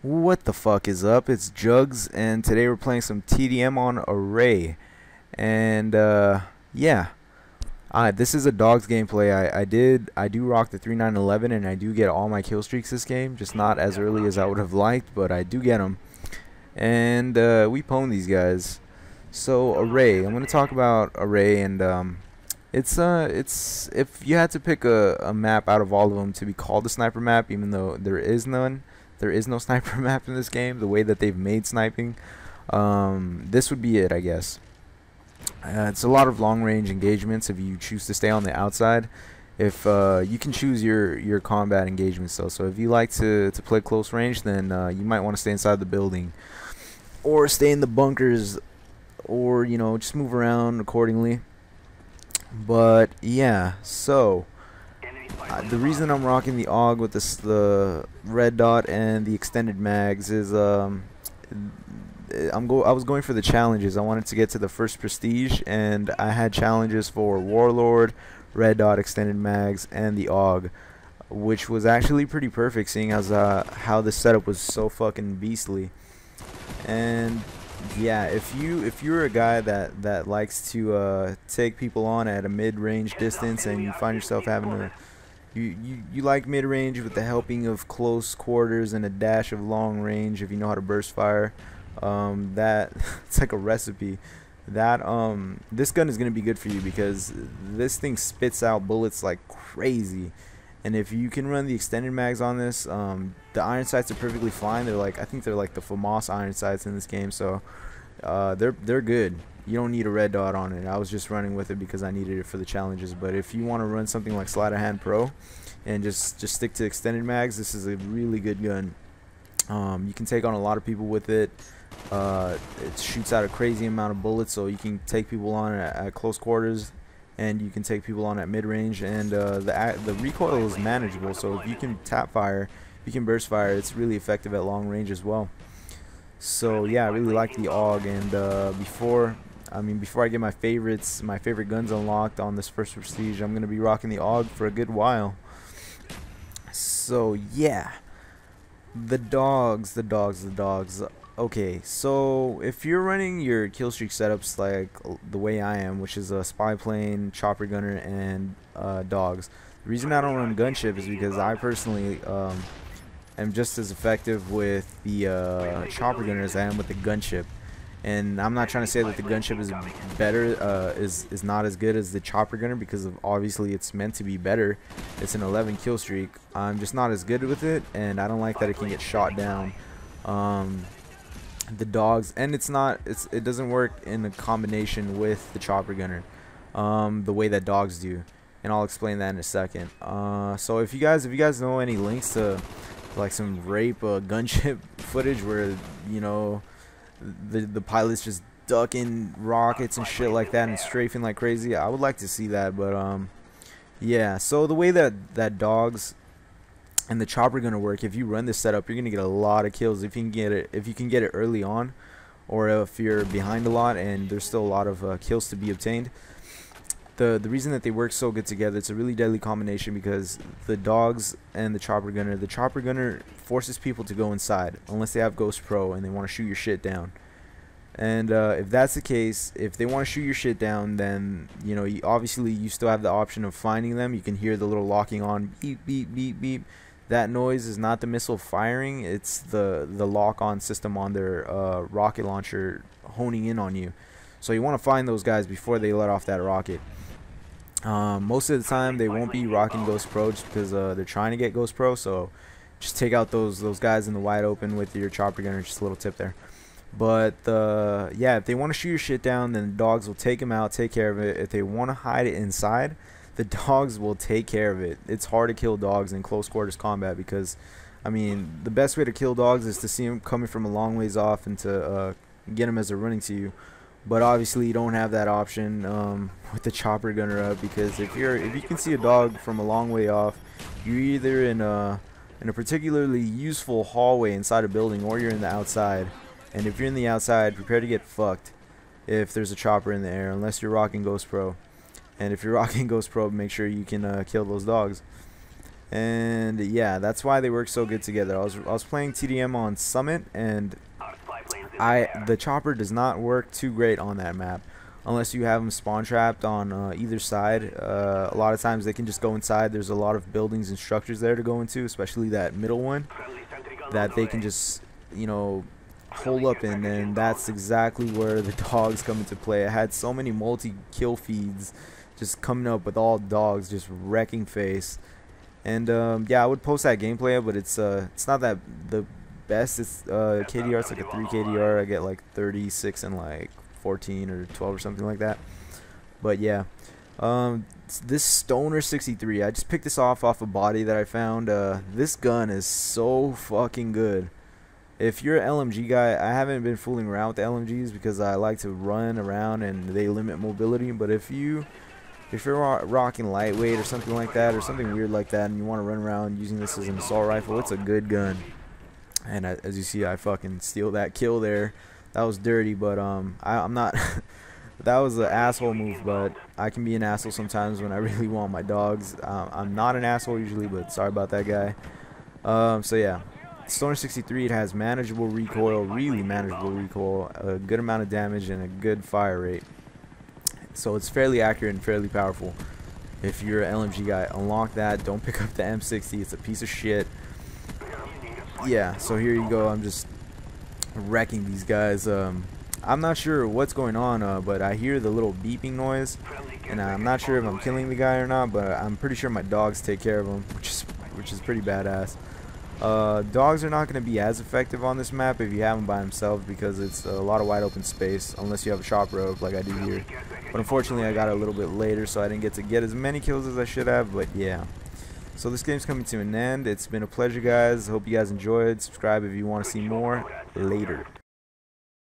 What the fuck is up? It's Jugs, and today we're playing some TDM on Array. And yeah, this is a dogs gameplay. I do rock the 3911, and I do get all my kill streaks this game, just not as early as I would have liked, but I do get them. And we pwn these guys. So Array, I'm gonna talk about Array, and it's if you had to pick a map out of all of them to be called a sniper map, even though there is none. There is no sniper map in this game, the way that they've made sniping. This would be it, I guess. It's a lot of long-range engagements if you choose to stay on the outside. If you can choose your combat engagements, though. So if you like to play close range, then you might want to stay inside the building, or stay in the bunkers, or just move around accordingly. But yeah, so the reason I'm rocking the AUG with the red dot and the extended mags is I was going for the challenges. I wanted to get to the first prestige, and I had challenges for Warlord, red dot, extended mags, and the AUG, which was actually pretty perfect, seeing as how the setup was so fucking beastly. And yeah, if you're a guy that likes to take people on at a mid-range distance, and you find yourself having to you like mid-range with the helping of close quarters and a dash of long range, if you know how to burst fire, that it's like a recipe. That this gun is gonna be good for you, because this thing spits out bullets like crazy. And if you can run the extended mags on this, the iron sights are perfectly fine. They're like, I think they're like the FAMAS iron sights in this game, so they're good. You don't need a red dot on it. I was just running with it because I needed it for the challenges. But if you want to run something like Sleight of Hand Pro and just stick to extended mags, this is a really good gun. You can take on a lot of people with it. It shoots out a crazy amount of bullets, so you can take people on at close quarters, and you can take people on at mid-range, and the recoil is manageable. So if you can tap fire, you can burst fire, it's really effective at long range as well. So yeah, I really like the AUG, and before I get my favorite guns unlocked on this first prestige, I'm gonna be rocking the AUG for a good while. So yeah, the dogs. Okay, so if you're running your killstreak setups like the way I am, which is a spy plane, chopper gunner, and dogs. The reason I don't run gunship is because I personally am just as effective with the chopper gunner as I am with the gunship. And I'm not trying to say that the gunship is better, is not as good as the chopper gunner, because obviously it's meant to be better. It's an 11 kill streak. I'm just not as good with it, and I don't like that it can get shot down. The dogs, and it doesn't work in a combination with the chopper gunner the way that dogs do, and I'll explain that in a second. So if you guys know any links to like some rape gunship footage where the pilot's just ducking rockets and shit like that and strafing like crazy, I would like to see that. But yeah, so the way that dogs and the chopper gonna work, if you run this setup, you're gonna get a lot of kills if you can get it early on, or if you're behind a lot and there's still a lot of kills to be obtained. The reason that they work so good together, it's a really deadly combination, because the dogs and the chopper gunner forces people to go inside unless they have Ghost Pro and they want to shoot your shit down. And if that's the case, if they want to shoot your shit down, then obviously you still have the option of finding them. You can hear the little locking on beep beep beep beep. That noise is not the missile firing, it's the lock-on system on their rocket launcher honing in on you. So you want to find those guys before they let off that rocket. Most of the time they won't be rocking Ghost Pro just because they're trying to get Ghost Pro, so just take out those guys in the wide open with your chopper gunner. Just a little tip there. But yeah, if they want to shoot your shit down, then the dogs will take them out, take care of it. If they want to hide it inside, the dogs will take care of it. It's hard to kill dogs in close quarters combat, because the best way to kill dogs is to see them coming from a long ways off and to get them as they're running to you. But obviously you don't have that option with the chopper gunner up, because if you can see a dog from a long way off, you're either in a particularly useful hallway inside a building, or you're in the outside. And if you're in the outside, prepare to get fucked if there's a chopper in the air, unless you're rocking Ghost Pro. And if you're rocking Ghost Pro, make sure you can kill those dogs. And yeah, that's why they work so good together. I was playing TDM on Summit, and the chopper does not work too great on that map unless you have them spawn trapped on either side. A lot of times they can just go inside. There's a lot of buildings and structures there to go into, especially that middle one, that they can just, you know, hole up in, and that's exactly where the dogs come into play. I had so many multi-kill feeds just coming up with all dogs just wrecking face. And yeah, I would post that gameplay, but it's not that the best. It's KDR, it's like a 3 KDR. I get like 36 and like 14 or 12 or something like that. But yeah, this Stoner 63, I just picked this off a body that I found. This gun is so fucking good. If you're an LMG guy, I haven't been fooling around with the LMGs because I like to run around and they limit mobility. But if you're rocking lightweight or something like that, or something weird like that, and you want to run around using this as an assault rifle, it's a good gun. And as you see, I fucking steal that kill there. That was dirty, but I'm not. That was an asshole move, but I can be an asshole sometimes when I really want my dogs. I'm not an asshole usually, but sorry about that guy. So yeah, Stoner 63, it has manageable recoil, really manageable recoil, a good amount of damage, and a good fire rate. So it's fairly accurate and fairly powerful. If you're an LMG guy, unlock that. Don't pick up the M60. It's a piece of shit. Yeah, so here you go. I'm just wrecking these guys. I'm not sure what's going on, but I hear the little beeping noise, and I'm not sure if I'm killing the guy or not, but I'm pretty sure my dogs take care of him, which is pretty badass. Dogs are not going to be as effective on this map if you have them by themselves, because it's a lot of wide open space unless you have a chop rope like I do here. But unfortunately I got it a little bit later, so I didn't get to get as many kills as I should have. But yeah, so this game's coming to an end. It's been a pleasure, guys. Hope you guys enjoyed. Subscribe if you want to see more. Later.